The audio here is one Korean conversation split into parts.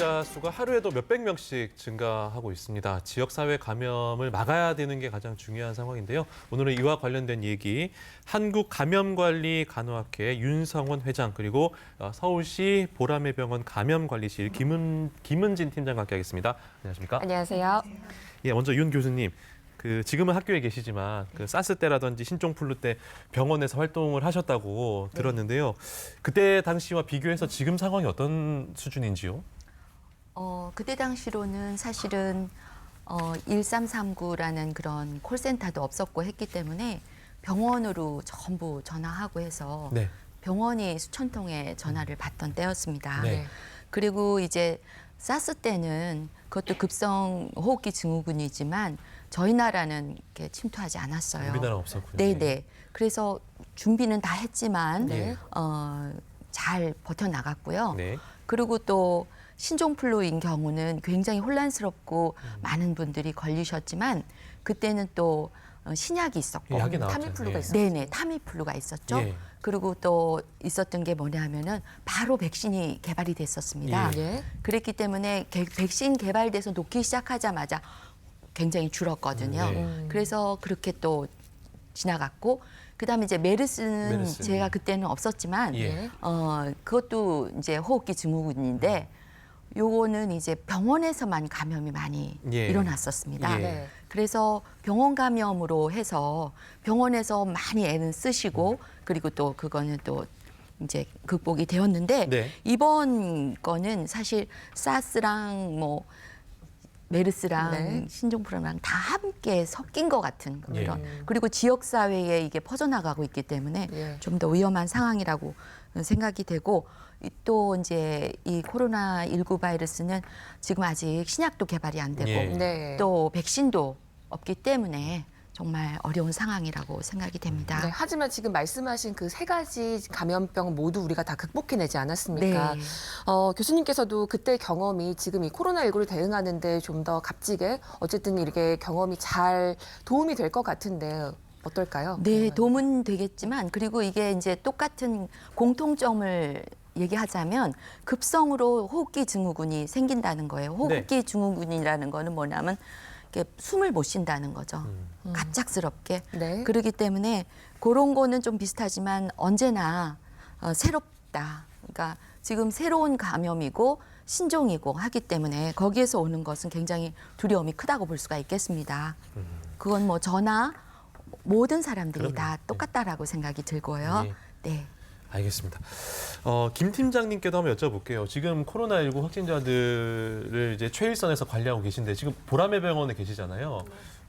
확진자 수가 하루에도 몇백 명씩 증가하고 있습니다. 지역사회 감염을 막아야 되는 게 가장 중요한 상황인데요. 오늘은 이와 관련된 얘기, 한국감염관리간호학회 윤성원 회장 그리고 서울시 보라매병원 감염관리실 김은진 팀장과 함께하겠습니다. 안녕하십니까? 안녕하세요. 예, 먼저 윤 교수님. 지금은 학교에 계시지만 사스 때라든지 신종플루 때 병원에서 활동을 하셨다고 들었는데요. 그때 당시와 비교해서 지금 상황이 어떤 수준인지요? 그때 당시로는 사실은 1339라는 그런 콜센터도 없었고 했기 때문에 병원으로 전부 전화하고 해서 네. 병원이 수천 통의 전화를 받던 때였습니다. 네. 그리고 이제 사스 때는 그것도 급성 호흡기 증후군이지만 저희 나라는 이렇게 침투하지 않았어요. 우리나라 없었군요. 네네. 그래서 준비는 다 했지만 네. 잘 버텨나갔고요. 네. 그리고 또 신종플루인 경우는 굉장히 혼란스럽고 많은 분들이 걸리셨지만 그때는 또 신약이 있었고 약이 나왔죠. 타미플루가 예. 있었죠. 네네, 타미플루가 있었죠. 예. 그리고 또 있었던 게 뭐냐면은 바로 백신이 개발이 됐었습니다. 예. 그랬기 때문에 백신 개발돼서 놓기 시작하자마자 굉장히 줄었거든요. 네. 그래서 그렇게 또 지나갔고 그다음에 이제 메르스는 제가 그때는 없었지만 예. 그것도 이제 호흡기 증후군인데 요거는 이제 병원에서만 감염이 많이 예. 일어났었습니다. 예. 네. 그래서 병원 감염으로 해서 병원에서 많이 애는 쓰시고 그리고 또 그거는 또 이제 극복이 되었는데 네. 이번 거는 사실 사스랑 뭐 메르스랑 네. 신종플루랑 다 함께 섞인 것 같은 그런 그리고 지역 사회에 이게 퍼져나가고 있기 때문에 예. 좀 더 위험한 상황이라고 생각이 되고 또 이제 이 코로나19 바이러스는 지금 아직 신약도 개발이 안 되고 예. 네. 또 백신도 없기 때문에 정말 어려운 상황이라고 생각이 됩니다. 네, 하지만 지금 말씀하신 그 세 가지 감염병 모두 우리가 다 극복해내지 않았습니까? 네. 교수님께서도 그때 경험이 지금 이 코로나19를 대응하는데 좀 더 값지게 어쨌든 이렇게 경험이 잘 도움이 될 것 같은데 어떨까요? 네, 도움은 되겠지만 그리고 이게 이제 똑같은 공통점을 얘기하자면 급성으로 호흡기 증후군이 생긴다는 거예요. 호흡기 증후군이라는 거는 뭐냐면 이렇게 숨을 못 쉰다는 거죠. 갑작스럽게. 네. 그렇기 때문에 그런 거는 좀 비슷하지만 언제나 새롭다. 그러니까 지금 새로운 감염이고 신종이고 하기 때문에 거기에서 오는 것은 굉장히 두려움이 크다고 볼 수가 있겠습니다. 그건 뭐 저나 모든 사람들이 다 똑같다라고 생각이 들고요. 예. 네. 알겠습니다. 김 팀장님께도 한번 여쭤볼게요. 지금 코로나19 확진자들을 이제 최일선에서 관리하고 계신데 지금 보라매병원에 계시잖아요.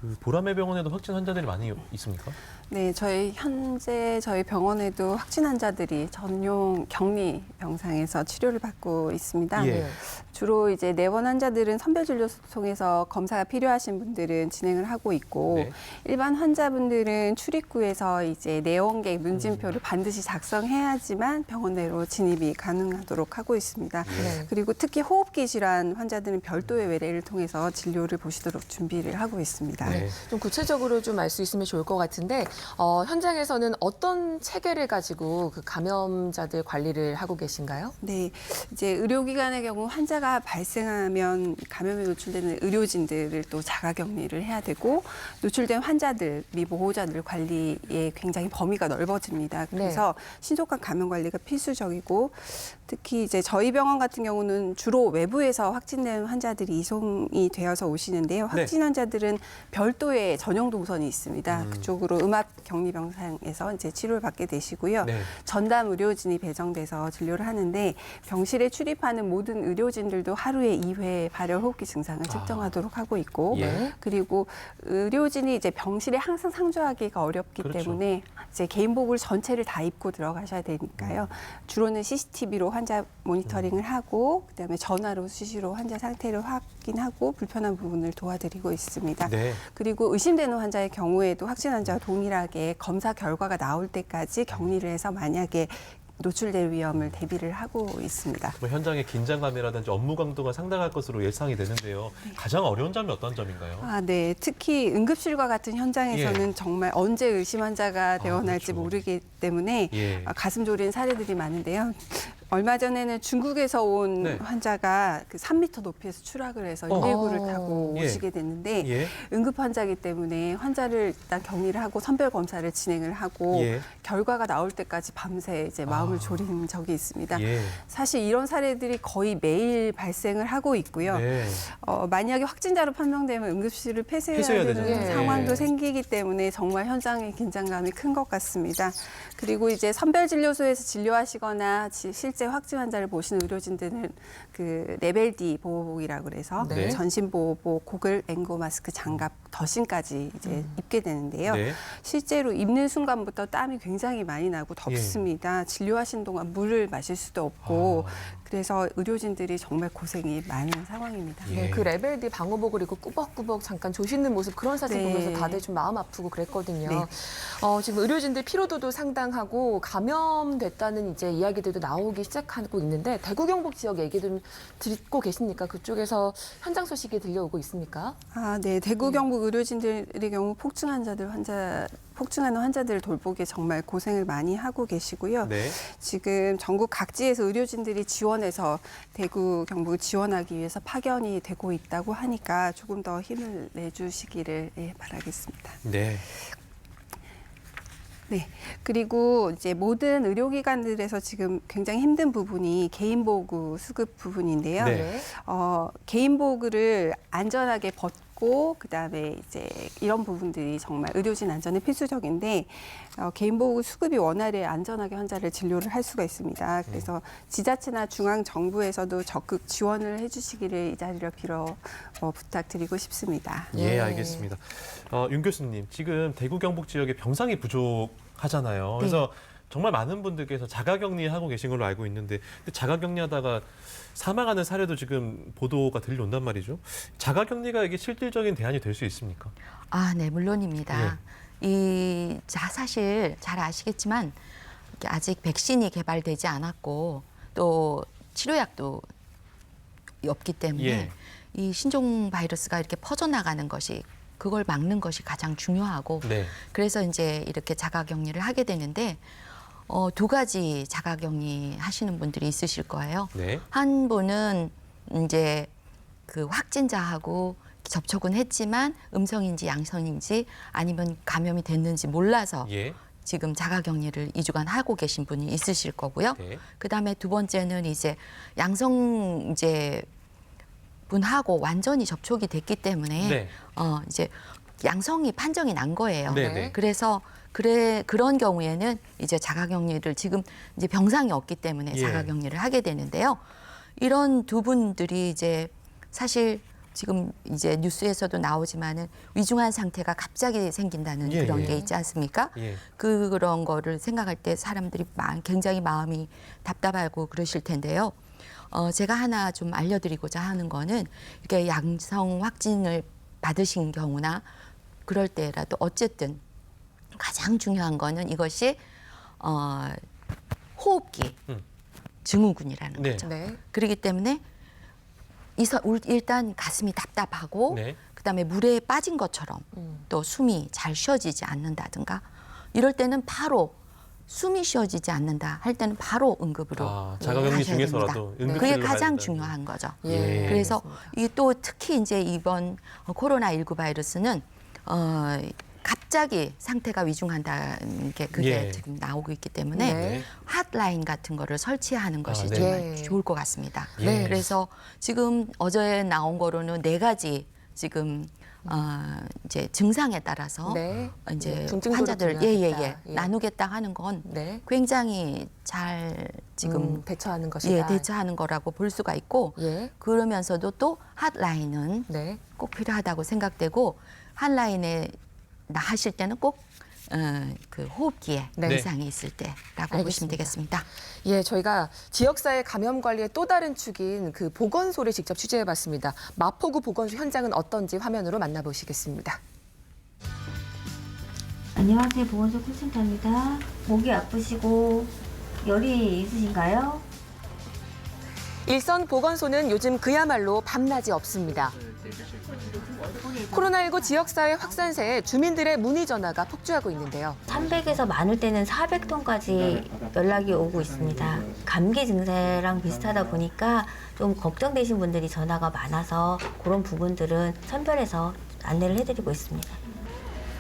그 보라매병원에도 확진 환자들이 많이 있습니까? 네, 현재 저희 병원에도 확진 환자들이 전용 격리 병상에서 치료를 받고 있습니다. 예. 주로 이제 내원 환자들은 선별진료 통해서 검사가 필요하신 분들은 진행을 하고 있고 네. 일반 환자분들은 출입구에서 이제 내원객 문진표를 반드시 작성해야지만 병원 내로 진입이 가능하도록 하고 있습니다. 네. 그리고 특히 호흡기 질환 환자들은 별도의 외래를 통해서 진료를 보시도록 준비를 하고 있습니다. 네. 좀 구체적으로 좀 알 수 있으면 좋을 것 같은데 현장에서는 어떤 체계를 가지고 그 감염자들 관리를 하고 계신가요? 네, 이제 의료기관의 경우 환자가 발생하면 감염에 노출되는 의료진들을 또 자가격리를 해야 되고 노출된 환자들, 미보호자들 관리에 굉장히 범위가 넓어집니다. 그래서 신속한 감염 관리가 필수적이고 특히 이제 저희 병원 같은 경우는 주로 외부에서 확진된 환자들이 이송이 되어서 오시는데요. 확진 환자들은 별도의 전용 동선이 있습니다. 그쪽으로 음압격리병상에서 이제 치료를 받게 되시고요. 네. 전담 의료진이 배정돼서 진료를 하는데 병실에 출입하는 모든 의료진들도 하루에 2회 발열 호흡기 증상을 측정하도록 하고 있고 예. 그리고 의료진이 이제 병실에 항상 상주하기가 어렵기 그렇죠. 때문에 이제 개인복을 전체를 다 입고 들어가셔야 되니까요. 주로는 CCTV로 환자 모니터링을 하고 그다음에 전화로 수시로 환자 상태를 확인하고 불편한 부분을 도와드리고 있습니다. 네. 그리고 의심되는 환자의 경우에도 확진 환자와 동일하게 검사 결과가 나올 때까지 격리를 해서 만약에 노출될 위험을 대비를 하고 있습니다. 뭐 현장의 긴장감이라든지 업무 강도가 상당할 것으로 예상이 되는데요. 가장 어려운 점이 어떤 점인가요? 네. 특히 응급실과 같은 현장에서는 정말 언제 의심 환자가 되어날지 그렇죠. 모르기 때문에 예. 가슴 졸이는 사례들이 많은데요. 얼마 전에는 중국에서 온 네. 환자가 그 3m 높이에서 추락을 해서 119를 타고 예. 오시게 됐는데 예. 응급 환자이기 때문에 환자를 일단 격리를 하고 선별 검사를 진행을 하고 예. 결과가 나올 때까지 밤새 이제 마음을 졸인 적이 있습니다. 예. 사실 이런 사례들이 거의 매일 발생을 하고 있고요. 네. 만약에 확진자로 판명되면 응급실을 폐쇄해야 폐쇄해야 되는 되잖아요. 상황도 예. 생기기 때문에 정말 현장의 긴장감이 큰 것 같습니다. 그리고 이제 선별진료소에서 진료하시거나 실제 확진 환자를 보시는 의료진들은 그 레벨 D 보호복이라고 그래서 네. 전신 보호복, 고글, 앵고 마스크, 장갑, 더신까지 이제 입게 되는데요. 네. 실제로 입는 순간부터 땀이 굉장히 많이 나고 덥습니다. 진료하시는 동안 물을 마실 수도 없고 그래서 의료진들이 정말 고생이 많은 상황입니다. 예. 네, 그 레벨 D 방호복을 입고 꾸벅꾸벅 잠깐 조시는 모습 그런 사진 네. 보면서 다들 좀 마음 아프고 그랬거든요. 네. 지금 의료진들 피로도도 상당하고 감염됐다는 이제 이야기들도 나오기 시작하고 있는데 대구 경북 지역 얘기 좀 듣고 계십니까? 그쪽에서 현장 소식이 들려오고 있습니까? 네. 대구 경북 의료진들의 경우 폭증하는 환자들을 돌보기에 정말 고생을 많이 하고 계시고요. 네. 지금 전국 각지에서 의료진들이 지원해서 대구 경북을 지원하기 위해서 파견이 되고 있다고 하니까 조금 더 힘을 내주시기를 바라겠습니다. 네. 네. 그리고 이제 모든 의료기관들에서 지금 굉장히 힘든 부분이 개인보호구 수급 부분인데요. 네. 개인보호구를 안전하게 벗고 그다음에 이제 이런 부분들이 정말 의료진 안전에 필수적인데 개인보호구 수급이 원활해 안전하게 환자를 진료를 할 수가 있습니다. 그래서 지자체나 중앙정부에서도 적극 지원을 해주시기를 이 자리를 빌어 부탁드리고 싶습니다. 예, 알겠습니다. 윤 교수님, 지금 대구 경북 지역에 병상이 부족하잖아요. 그래서 정말 많은 분들께서 자가격리하고 계신 걸로 알고 있는데 근데 자가격리하다가 사망하는 사례도 지금 보도가 들려온단 말이죠. 자가격리가 이게 실질적인 대안이 될 수 있습니까? 네, 물론입니다. 사실 잘 아시겠지만 이게 아직 백신이 개발되지 않았고 또 치료약도 없기 때문에 예. 이 신종 바이러스가 이렇게 퍼져나가는 것이 그걸 막는 것이 가장 중요하고 네. 그래서 이제 이렇게 자가격리를 하게 되는데 두 가지 자가격리 하시는 분들이 있으실 거예요. 네. 한 분은 이제 그 확진자하고 접촉은 했지만 음성인지 양성인지 아니면 감염이 됐는지 몰라서 예. 지금 자가격리를 2주간 하고 계신 분이 있으실 거고요. 네. 그다음에 두 번째는 이제 양성제 분하고 완전히 접촉이 됐기 때문에 네. 이제 양성이 판정이 난 거예요. 네. 그래서 그런 경우에는 이제 자가격리를 지금 이제 병상이 없기 때문에 예. 자가격리를 하게 되는데요. 이런 두 분들이 이제 사실 지금 이제 뉴스에서도 나오지만은 위중한 상태가 갑자기 생긴다는 예, 그런 예. 게 있지 않습니까? 예. 그런 거를 생각할 때 사람들이 굉장히 마음이 답답하고 그러실 텐데요. 제가 하나 좀 알려드리고자 하는 거는 이렇게 양성 확진을 받으신 경우나 그럴 때라도 어쨌든 가장 중요한 거는 이것이 호흡기 증후군이라는 네. 거죠. 네. 그렇기 때문에 일단 가슴이 답답하고 네. 그다음에 물에 빠진 것처럼 또 숨이 잘 쉬어지지 않는다든가 이럴 때는 바로 숨이 쉬어지지 않는다 할 때는 바로 응급으로 자가격리 가셔야 중에서라도 됩니다. 응급실로 그게 가야 가장 된다는 중요한 거죠. 예. 그래서 이게 또 특히 이제 이번 코로나19 바이러스는 갑자기 상태가 위중한다는 게 그게 예. 지금 나오고 있기 때문에 네. 핫라인 같은 거를 설치하는 것이 네. 정말 네. 좋을 것 같습니다. 예. 그래서 지금 어제 나온 거로는 4가지 지금 이제 증상에 따라서 네. 이제 중증도를 환자들 중요하겠다. 예. 나누겠다 하는 건 네. 굉장히 잘 지금 대처하는 것이다. 대처하는 거라고 볼 수가 있고 예. 그러면서도 또 핫라인은 네. 꼭 필요하다고 생각되고 핫라인에 하실 때는 꼭 그 호흡기에 네. 이상이 있을 때라고 알겠습니다. 보시면 되겠습니다. 예, 저희가 지역사회 감염 관리의 또 다른 축인 그 보건소를 직접 취재해봤습니다. 마포구 보건소 현장은 어떤지 화면으로 만나보시겠습니다. 안녕하세요. 보건소 콜센터입니다. 목이 아프시고 열이 있으신가요? 일선 보건소는 요즘 그야말로 밤낮이 없습니다. 코로나19 지역사회 확산세에 주민들의 문의 전화가 폭주하고 있는데요. 300에서 많을 때는 400통까지 연락이 오고 있습니다. 감기 증세랑 비슷하다 보니까 좀 걱정되신 분들이 전화가 많아서 그런 부분들은 선별해서 안내를 해드리고 있습니다.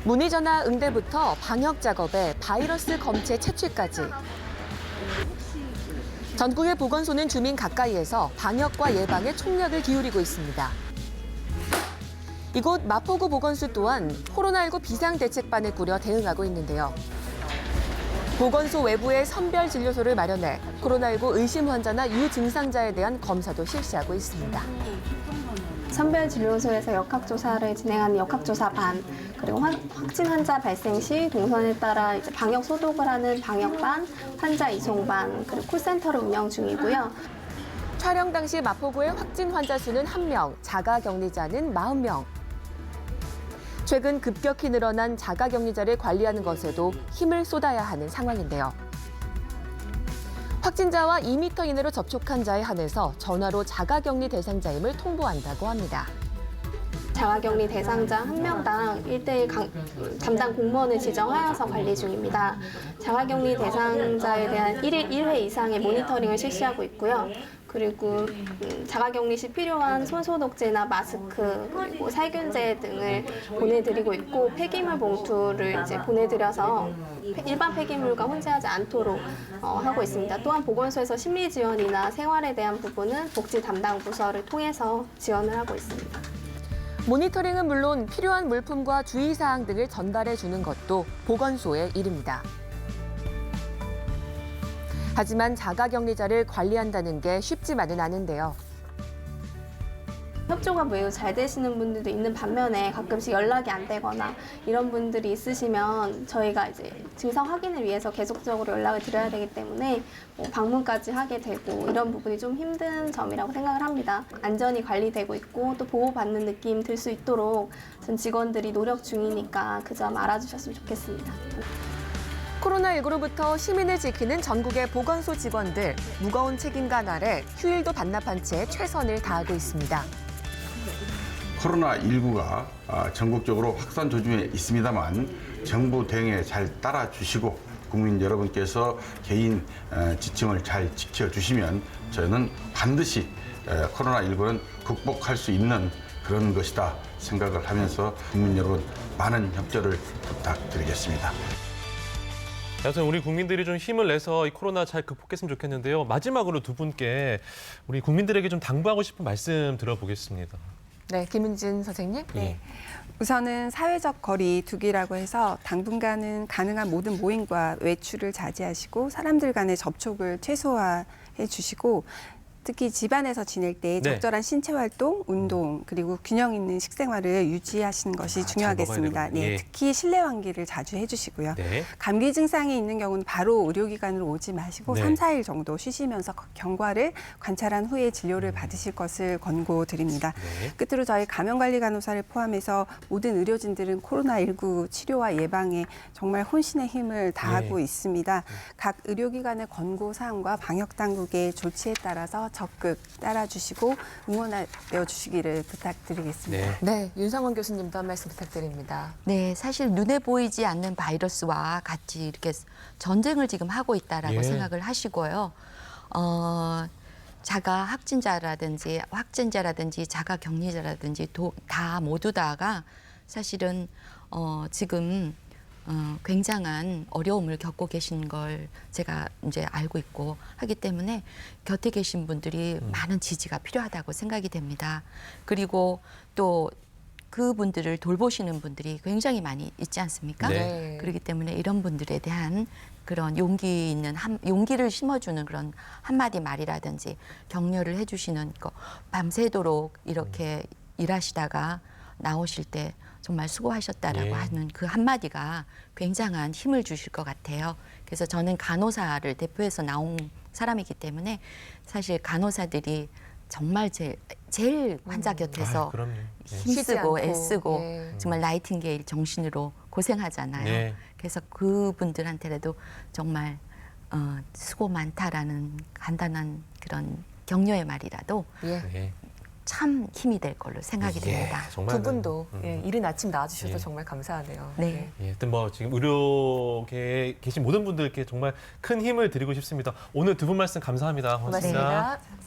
문의 전화 응대부터 방역 작업에 바이러스 검체 채취까지. 전국의 보건소는 주민 가까이에서 방역과 예방에 총력을 기울이고 있습니다. 이곳 마포구 보건소 또한 코로나19 비상대책반을 꾸려 대응하고 있는데요. 보건소 외부에 선별 진료소를 마련해 코로나19 의심 환자나 유증상자에 대한 검사도 실시하고 있습니다. 선별진료소에서 역학조사를 진행하는 역학조사반, 그리고 확진 환자 발생 시 동선에 따라 이제 방역 소독을 하는 방역반, 환자 이송반, 그리고 콜센터를 운영 중이고요. 촬영 당시 마포구의 확진 환자 수는 1명, 자가격리자는 40명. 최근 급격히 늘어난 자가격리자를 관리하는 것에도 힘을 쏟아야 하는 상황인데요. 확진자와 2m 이내로 접촉한 자에 한해서 전화로 자가격리 대상자임을 통보한다고 합니다. 자가격리 대상자 1명당 1대1 담당 공무원을 지정하여서 관리 중입니다. 자가격리 대상자에 대한 1일 1회 이상의 모니터링을 실시하고 있고요. 그리고 자가격리 시 필요한 손소독제나 마스크, 그리고 살균제 등을 보내드리고 있고, 폐기물 봉투를 이제 보내드려서 일반 폐기물과 혼재하지 않도록 하고 있습니다. 또한 보건소에서 심리 지원이나 생활에 대한 부분은 복지 담당 부서를 통해서 지원을 하고 있습니다. 모니터링은 물론 필요한 물품과 주의사항 등을 전달해 주는 것도 보건소의 일입니다. 하지만 자가격리자를 관리한다는 게 쉽지만은 않은데요. 협조가 매우 잘 되시는 분들도 있는 반면에 가끔씩 연락이 안 되거나 이런 분들이 있으시면 저희가 이제 증상 확인을 위해서 계속적으로 연락을 드려야 되기 때문에 방문까지 하게 되고 이런 부분이 좀 힘든 점이라고 생각을 합니다. 안전이 관리되고 있고 또 보호받는 느낌 들 수 있도록 전 직원들이 노력 중이니까 그 점 알아주셨으면 좋겠습니다. 코로나19로부터 시민을 지키는 전국의 보건소 직원들, 무거운 책임감 아래 휴일도 반납한 채 최선을 다하고 있습니다. 코로나19가 전국적으로 확산 조짐에 있습니다만 정부 대응에 잘 따라주시고 국민 여러분께서 개인 지침을 잘 지켜주시면 저는 반드시 코로나19는 극복할 수 있는 그런 것이다 생각을 하면서 국민 여러분 많은 협조를 부탁드리겠습니다. 여튼 우리 국민들이 좀 힘을 내서 이 코로나 잘 극복했으면 좋겠는데요. 마지막으로 두 분께 우리 국민들에게 좀 당부하고 싶은 말씀 들어보겠습니다. 네, 김은진 선생님. 네. 우선은 사회적 거리 두기라고 해서 당분간은 가능한 모든 모임과 외출을 자제하시고 사람들 간의 접촉을 최소화해 주시고 특히 집안에서 지낼 때 네. 적절한 신체 활동, 운동 그리고 균형 있는 식생활을 유지하시는 것이 잘 중요하겠습니다. 먹어야 되군요. 예. 특히 실내 환기를 자주 해주시고요. 네. 감기 증상이 있는 경우는 바로 의료기관으로 오지 마시고 네. 3, 4일 정도 쉬시면서 경과를 관찰한 후에 진료를 받으실 것을 권고드립니다. 네. 끝으로 저희 감염관리간호사를 포함해서 모든 의료진들은 코로나19 치료와 예방에 정말 혼신의 힘을 다하고 네. 있습니다. 각 의료기관의 권고사항과 방역당국의 조치에 따라서 적극 따라주시고 응원하여 주시기를 부탁드리겠습니다. 네. 네, 윤상원 교수님도 한 말씀 부탁드립니다. 네, 사실 눈에 보이지 않는 바이러스와 같이 이렇게 전쟁을 지금 하고 있다라고 예. 생각을 하시고요. 자가 확진자라든지 자가 격리자라든지 다 모두 다가 사실은 지금 굉장한 어려움을 겪고 계신 걸 제가 이제 알고 있고 하기 때문에 곁에 계신 분들이 많은 지지가 필요하다고 생각이 됩니다. 그리고 또 그분들을 돌보시는 분들이 굉장히 많이 있지 않습니까? 네. 그렇기 때문에 이런 분들에 대한 그런 용기 있는 용기를 심어주는 그런 한마디 말이라든지 격려를 해주시는 거 밤새도록 이렇게 일하시다가 나오실 때 정말 수고하셨다라고 예. 하는 그 한마디가 굉장한 힘을 주실 것 같아요. 그래서 저는 간호사를 대표해서 나온 사람이기 때문에 사실 간호사들이 정말 제일 환자 곁에서 그럼요. 쉬지 힘쓰고 않고, 애쓰고 예. 정말 나이팅게일 정신으로 고생하잖아요. 네. 그래서 그분들한테라도 정말 수고 많다라는 간단한 그런 격려의 말이라도 예. 네. 참 힘이 될 걸로 생각이 됩니다. 정말 두 분도 이른 아침 나와주셔서 예. 정말 감사하네요. 네. 예, 하여튼 뭐 지금 의료계에 계신 모든 분들께 정말 큰 힘을 드리고 싶습니다. 오늘 두 분 말씀 감사합니다. 고맙습니다. 고맙습니다.